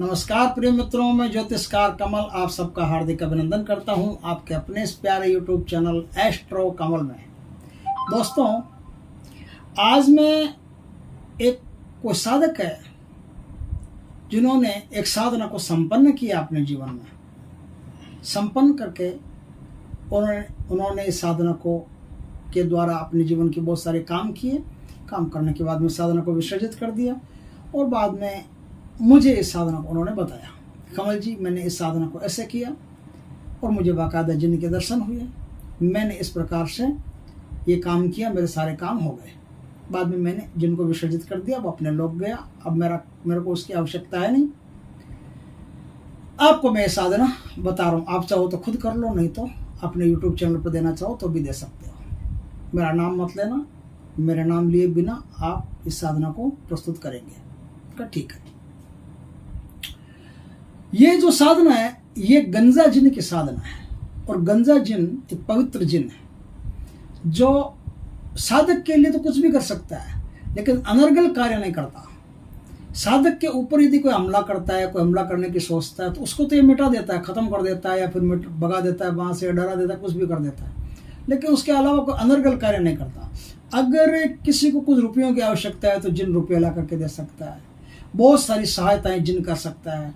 नमस्कार प्रिय मित्रों, मैं ज्योतिषकार कमल आप सबका हार्दिक अभिनंदन करता हूं आपके अपने इस प्यारे यूट्यूब चैनल एस्ट्रो कमल में। दोस्तों, आज मैं कोई साधक है जिन्होंने एक साधना को संपन्न किया अपने जीवन में। संपन्न करके उन्होंने इस साधना को के द्वारा अपने जीवन के बहुत सारे काम किए। काम करने के बाद में साधना को विसर्जित कर दिया और बाद में मुझे इस साधना को उन्होंने बताया, कमल जी मैंने इस साधना को ऐसे किया और मुझे बाकायदा जिन के दर्शन हुए। मैंने इस प्रकार से ये काम किया, मेरे सारे काम हो गए। बाद में मैंने जिनको विसर्जित कर दिया, वो अपने लोग गया। अब मेरे को उसकी आवश्यकता है नहीं। आपको मैं ये साधना बता रहा हूँ, आप चाहो तो खुद कर लो, नहीं तो अपने यूट्यूब चैनल पर देना चाहो तो भी दे सकते हो। मेरा नाम मत लेना, मेरा नाम लिए बिना आप इस साधना को प्रस्तुत करेंगे। ठीक है। ये जो साधना है ये गंजा जिन की साधना है और गंजा जिन एक पवित्र जिन है जो साधक के लिए तो कुछ भी कर सकता है लेकिन अनर्गल कार्य नहीं करता। साधक के ऊपर यदि कोई हमला करता है, कोई हमला करने की सोचता है तो उसको तो ये मिटा देता है, खत्म कर देता है या फिर भगा देता है, वहां से डरा देता है, कुछ भी कर देता है, लेकिन उसके अलावा कोई अनर्गल कार्य नहीं करता। अगर किसी को कुछ रुपयों की आवश्यकता है तो जिन रुपये ला करके दे सकता है। बहुत सारी सहायताएं जिन कर सकता है।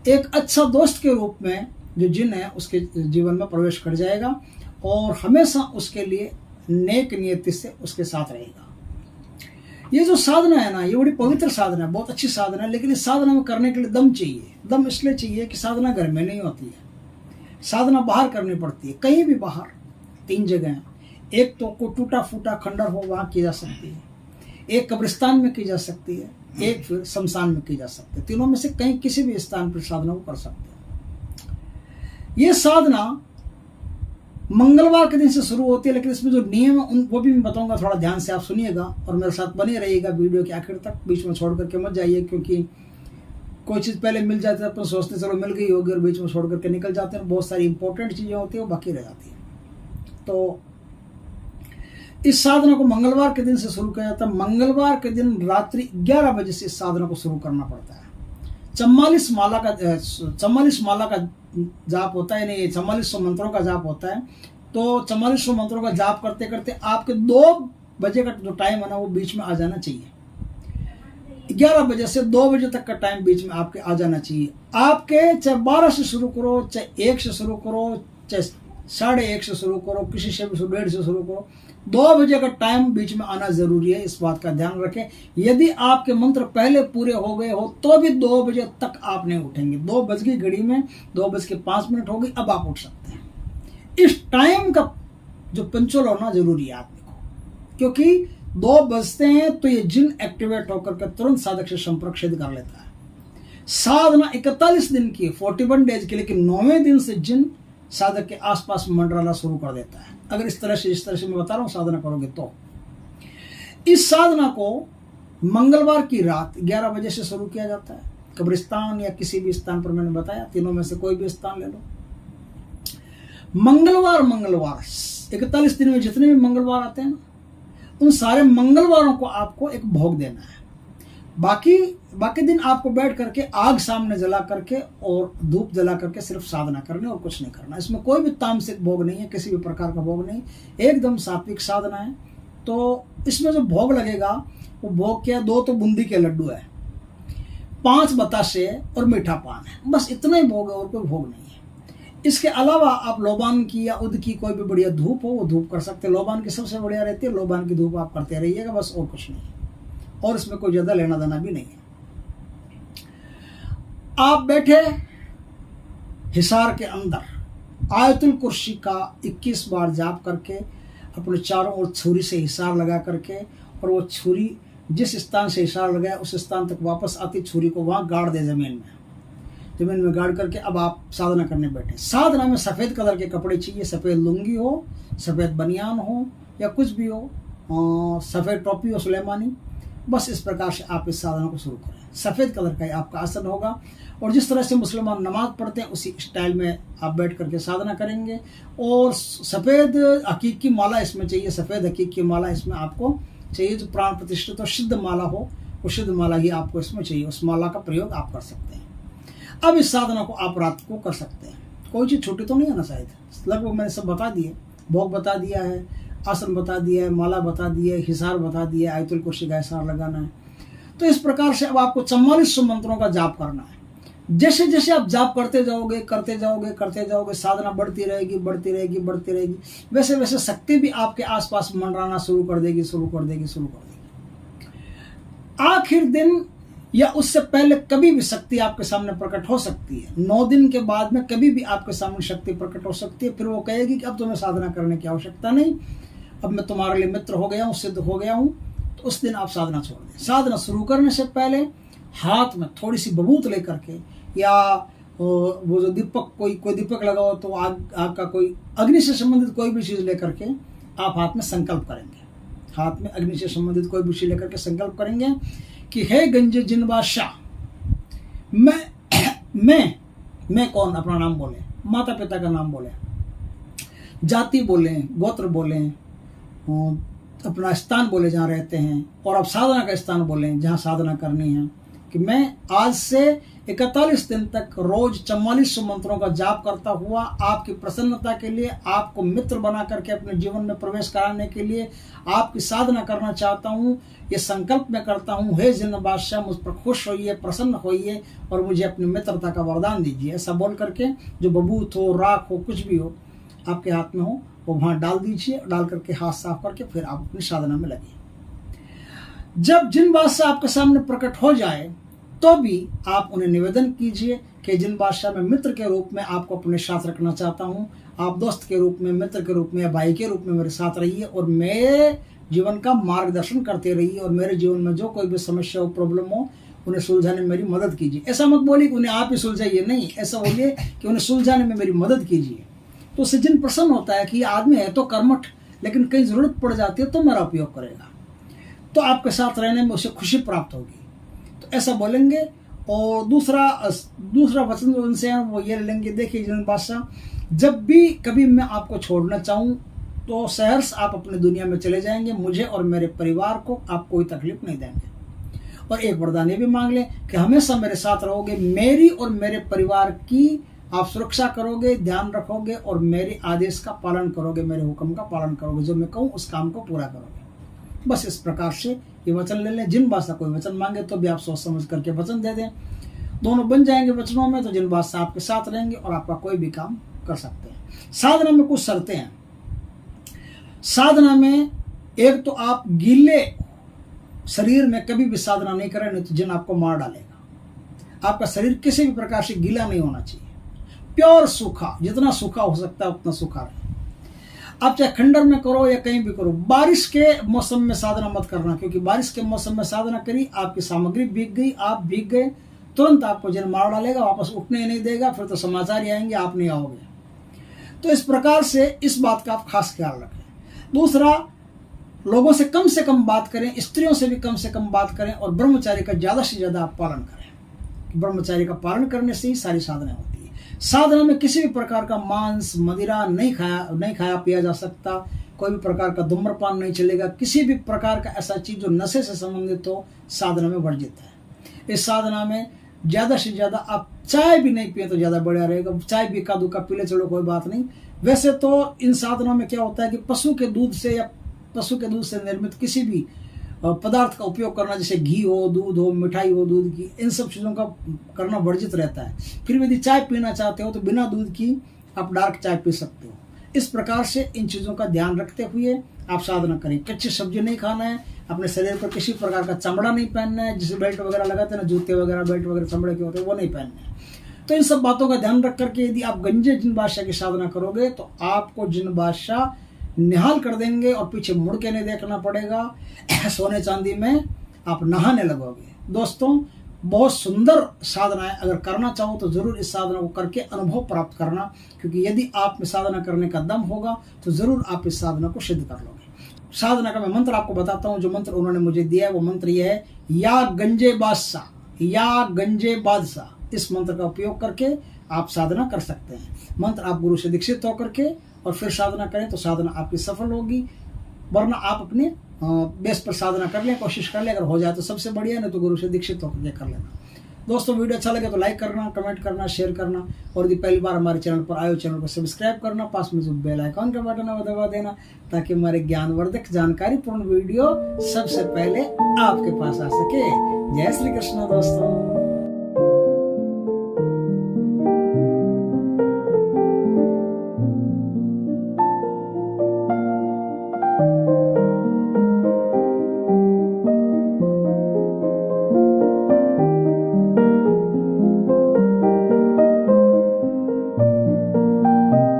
एक अच्छा दोस्त के रूप में जो जिन है उसके जीवन में प्रवेश कर जाएगा और हमेशा उसके लिए नेक नियति से उसके साथ रहेगा। ये जो साधना है ना, ये बड़ी पवित्र साधना है, बहुत अच्छी साधना है, लेकिन इस साधना में करने के लिए दम चाहिए। दम इसलिए चाहिए कि साधना घर में नहीं होती है, साधना बाहर करनी पड़ती है। कहीं भी बाहर 3 जगह हैं। एक तो कोई टूटा फूटा खंडर हो वहां की जा सकती है, एक कब्रिस्तान में की जा सकती है, एक फिर शमशान में की जा सकती है। तीनों में से कहीं किसी भी स्थान पर साधना को कर सकते हैं। ये साधना मंगलवार के दिन से शुरू होती है, लेकिन इसमें जो नियम है वो भी मैं बताऊंगा, थोड़ा ध्यान से आप सुनिएगा और मेरे साथ बने रहिएगा वीडियो के आखिर तक। बीच में छोड़ करके मत जाइए, क्योंकि कोई चीज़ पहले मिल जाती है अपन सोचते चलो मिल गई होगी और बीच में छोड़ करके निकल जाते हैं। बहुत सारी इंपॉर्टेंट चीज़ें होती है वो बाकी रह जाती है। तो इस साधना को मंगलवार के दिन से शुरू किया जाता है। मंगलवार के दिन रात्रि 11 बजे से इस साधना को शुरू करना पड़ता है। 44 माला का जाप होता है, नहीं 4400 मंत्रों का जाप होता है। तो 4400 मंत्रों का जाप करते करते आपके 2 बजे का जो टाइम है ना वो बीच में आ जाना चाहिए। 11 बजे से 2 बजे तक का टाइम बीच में आपके आ जाना चाहिए। आपके चाहे 12 से शुरू करो, चाहे 1 से शुरू करो, चाहे 1:30 से शुरू करो, किसी से भी 1:30 से शुरू करो, 2 बजे का टाइम बीच में आना जरूरी है। इस बात का ध्यान रखें। यदि आपके मंत्र पहले पूरे हो गए हो तो भी 2 बजे तक आप नहीं उठेंगे। 2 बज गई घड़ी में, 2:05 हो गई, अब आप उठ सकते हैं। इस टाइम का जो पंचुअल होना जरूरी है आदमी को, क्योंकि 2 बजते हैं तो ये जिन एक्टिवेट होकर के तुरंत साधक से संपर्क सिद्ध कर लेता है। साधना 41 दिन की, 41 डेज की, लेकिन 9वें दिन से जिन साधक के आसपास मंडराना शुरू कर देता है। अगर जिस तरह से मैं बता रहा हूं साधना करोगे तो। इस साधना को मंगलवार की रात 11 बजे से शुरू किया जाता है। कब्रिस्तान या किसी भी स्थान पर, मैंने बताया तीनों में से कोई भी स्थान ले लो। मंगलवार 41 दिन में जितने भी मंगलवार आते हैं ना, उन सारे मंगलवारों को आपको एक भोग देना है। बाकी दिन आपको बैठ करके आग सामने जला करके और धूप जला करके सिर्फ साधना करनी और कुछ नहीं करना। इसमें कोई भी तामसिक भोग नहीं है, किसी भी प्रकार का भोग नहीं, एकदम सात्विक साधना है। तो इसमें जो भोग लगेगा वो भोग क्या है? 2 तो बूंदी के लड्डू है, 5 बताशे और मीठा पान है, बस इतना ही भोग है और कोई भोग नहीं है। इसके अलावा आप लोबान की या उद की कोई भी बढ़िया धूप हो वो धूप कर सकते हैं। लोबान की सबसे बढ़िया रहती है, लोबान की धूप आप करते रहिएगा, बस और कुछ नहीं है। और इसमें कोई ज्यादा लेना देना भी नहीं है। आप बैठे हिसार के अंदर आयतुल कुर्सी का 21 बार जाप करके अपने चारों ओर छुरी से हिसार लगा करके, और वो छुरी जिस स्थान से हिसार लगाए उस स्थान तक वापस आती छुरी को वहां गाड़ दे जमीन में गाड़ करके अब आप साधना करने बैठे। साधना में सफेद कलर के कपड़े चाहिए, सफेद लुंगी हो, सफेद बनियान हो या कुछ भी हो, सफेद टोपी हो सुलेमानी। बस इस प्रकार से आप इस साधना को शुरू करें। सफेद कलर का आपका आसन होगा और जिस तरह से मुसलमान नमाज पढ़ते हैं उसी स्टाइल में आप बैठ करके साधना करेंगे। और सफेद हकीक की माला इसमें चाहिए, सफेद हकीक की माला इसमें आपको चाहिए। जो प्राण प्रतिष्ठित और सिद्ध माला हो वो सिद्ध माला ही आपको इसमें चाहिए, उस माला का प्रयोग आप कर सकते हैं। अब इस साधना को आप रात को कर सकते हैं। कोई चीज़ छुट्टी तो नहीं है ना, शायद लगभग मैंने सब बता दिए, भोग बता दिया है, आसन बता दिया है, माला बता दिया है, हिसार बता दिया है, आयतुल कुर्सी का हिसार लगाना है। तो इस प्रकार से अब आपको 4400 मंत्रों का जाप करना है। जैसे जैसे आप जाप करते जाओगे करते जाओगे करते जाओगे, साधना बढ़ती रहेगी बढ़ती रहेगी बढ़ती रहेगी, वैसे वैसे शक्ति भी आपके आसपास मंडराना शुरू कर देगी शुरू कर देगी शुरू कर देगी। आखिर दिन या उससे पहले कभी भी शक्ति आपके सामने प्रकट हो सकती है। 9 दिन के बाद में कभी भी आपके सामने शक्ति प्रकट हो सकती है। फिर वो कहेगी कि अब तुम्हें साधना करने की आवश्यकता नहीं, अब मैं तुम्हारे लिए मित्र हो गया हूँ, सिद्ध हो गया हूँ। तो उस दिन आप साधना छोड़ दें। साधना शुरू करने से पहले हाथ में थोड़ी सी बबूत लेकर के, या वो जो दीपक, कोई दीपक लगा हो तो आग का कोई अग्नि से संबंधित कोई भी चीज़ लेकर के आप हाथ में संकल्प करेंगे। हाथ में अग्नि से संबंधित कोई भी चीज़ लेकर के संकल्प करेंगे कि हे गंजे जिन बादशाह, मैं कौन, अपना नाम बोले, माता पिता का नाम बोले, जाति बोले, गोत्र बोले, अपना स्थान बोले जहाँ रहते हैं, और अब साधना का स्थान बोले जहाँ साधना करनी है, कि मैं आज से 41 दिन तक रोज 4400 मंत्रों का जाप करता हुआ आपकी प्रसन्नता के लिए, आपको मित्र बना करके अपने जीवन में प्रवेश कराने के लिए आपकी साधना करना चाहता हूँ। ये संकल्प मैं करता हूँ, हे जिन्न बादशाह मुझ पर खुश होइए, प्रसन्न होइए और मुझे अपनी मित्रता का वरदान दीजिए। ऐसा बोल करके जो बबूत हो, राख हो, कुछ भी हो आपके हाथ में हो, वो वहाँ डाल दीजिए। डाल करके हाथ साफ करके फिर आप अपनी साधना में लगिए। जब जिन बादशाह आपके सामने प्रकट हो जाए तो भी आप उन्हें निवेदन कीजिए कि जिन बादशाह मैं मित्र के रूप में आपको अपने साथ रखना चाहता हूँ, आप दोस्त के रूप में, मित्र के रूप में या भाई के रूप में मेरे साथ रहिए और मेरे जीवन का मार्गदर्शन करते रहिए, और मेरे जीवन में जो कोई भी समस्या हो, प्रॉब्लम हो, उन्हें सुलझाने में मेरी मदद कीजिए। ऐसा मत बोलिए कि उन्हें आप ही सुलझाइए, नहीं, ऐसा बोलिए कि उन्हें सुलझाने में मेरी मदद कीजिए। तो उससे जिन प्रसन्न होता है कि ये आदमी है तो कर्मठ, लेकिन कहीं ज़रूरत पड़ जाती है तो मेरा उपयोग करेगा, तो आपके साथ रहने में उसे खुशी प्राप्त होगी। तो ऐसा बोलेंगे। और दूसरा वचन जो उनसे है वो ये लेंगे, देखिए जिन बादशाह, जब भी कभी मैं आपको छोड़ना चाहूँ तो सहर्ष आप अपनी दुनिया में चले जाएंगे, मुझे और मेरे परिवार को आप कोई तकलीफ नहीं देंगे। और एक वरदान ये भी मांग लें कि हमेशा मेरे साथ रहोगे, मेरी और मेरे परिवार की आप सुरक्षा करोगे, ध्यान रखोगे और मेरे आदेश का पालन करोगे, मेरे हुक्म का पालन करोगे, जो मैं कहूँ उस काम को पूरा करोगे। बस इस प्रकार से ये वचन ले लें। जिन बादशाह कोई वचन मांगे तो भी आप सोच समझ करके वचन दे दें, दोनों बन जाएंगे वचनों में, तो जिन बादशाह आपके साथ रहेंगे और आपका कोई भी काम कर सकते हैं। साधना में कुछ शर्तें हैं। साधना में एक तो आप गीले शरीर में कभी भी साधना नहीं करें, नहीं तो जिन आपको मार डालेगा। आपका शरीर किसी भी प्रकार से गीला नहीं होना चाहिए, प्योर सूखा, जितना सूखा हो सकता है उतना सूखा रहे। आप चाहे खंडर में करो या कहीं भी करो। बारिश के मौसम में साधना मत करना, क्योंकि बारिश के मौसम में साधना करी, आपकी सामग्री भीग गई, आप भीग गए, तुरंत आपको जिन मार डालेगा, वापस उठने ही नहीं देगा, फिर तो समाचार ही आएंगे, आप नहीं आओगे। तो इस प्रकार से इस बात का आप खास ख्याल रखें। दूसरा, लोगों से कम बात करें, स्त्रियों से भी कम से कम बात करें, और ब्रह्मचारी का ज़्यादा से ज़्यादा आप पालन करें। ब्रह्मचारी का पालन करने से ही सारी साधना होती है। साधना में किसी भी प्रकार का मांस, मदिरा नहीं खाया पिया जा सकता, कोई भी प्रकार का धूम्रपान नहीं चलेगा, किसी भी प्रकार का ऐसा चीज़ जो नशे से संबंधित हो साधना में वर्जित है। इस साधना में ज़्यादा से ज़्यादा आप चाय भी नहीं पिए तो ज़्यादा बढ़िया रहेगा। चाय भी का दुका पी ले, चलो कोई बात नहीं। वैसे तो इन साधनों में क्या होता है कि पशु के दूध से निर्मित किसी भी पदार्थ का उपयोग करना, जैसे घी हो, दूध हो, मिठाई हो, दूध की, इन सब चीज़ों का करना वर्जित रहता है। फिर यदि चाय पीना चाहते हो तो बिना दूध की आप डार्क चाय पी सकते हो। इस प्रकार से इन चीज़ों का ध्यान रखते हुए आप साधना करें। कच्ची सब्जी नहीं खाना है, अपने शरीर पर किसी प्रकार का चमड़ा नहीं पहनना है, जिसे बेल्ट वगैरह लगाते हैं ना, जूते वगैरह, बेल्ट वगैरह चमड़े के होते हैं, वो नहीं पहनना है। तो इन सब बातों का ध्यान रख करके यदि आप गंजे जिन बादशाह की साधना करोगे तो आपको जिन बादशाह निहाल कर देंगे और पीछे मुड़ के नहीं देखना पड़ेगा। सोने चांदी में आप नहाने लगोगे। दोस्तों, बहुत सुंदर साधना है। अगर करना चाहो तो ज़रूर इस साधना को करके अनुभव प्राप्त करना, क्योंकि यदि आप में साधना करने का दम होगा तो ज़रूर आप इस साधना को सिद्ध कर लोगे। साधना का मैं मंत्र आपको बताता हूँ। जो मंत्र उन्होंने मुझे दिया है वो मंत्र ये है, या गंजे बादशाह, या गंजे बादशाह। इस मंत्र का उपयोग करके आप साधना कर सकते हैं। मंत्र आप गुरु से दीक्षित होकर के और फिर साधना करें तो साधना आपकी सफल होगी, वरना आप अपने बेस पर साधना कर लें, कोशिश कर लें। अगर हो जाए तो सबसे बढ़िया, नहीं तो गुरु से दीक्षित होकर के कर लेना। दोस्तों वीडियो अच्छा लगे तो लाइक करना, कमेंट करना, शेयर करना, और यदि पहली बार हमारे चैनल पर आए हो चैनल को सब्सक्राइब करना, पास में जो बेल आइकॉन का बटन है वो दबा देना, ताकि हमारे ज्ञानवर्धक जानकारीपूर्ण वीडियो सबसे पहले आपके पास आ सके। जय श्री कृष्ण दोस्तों।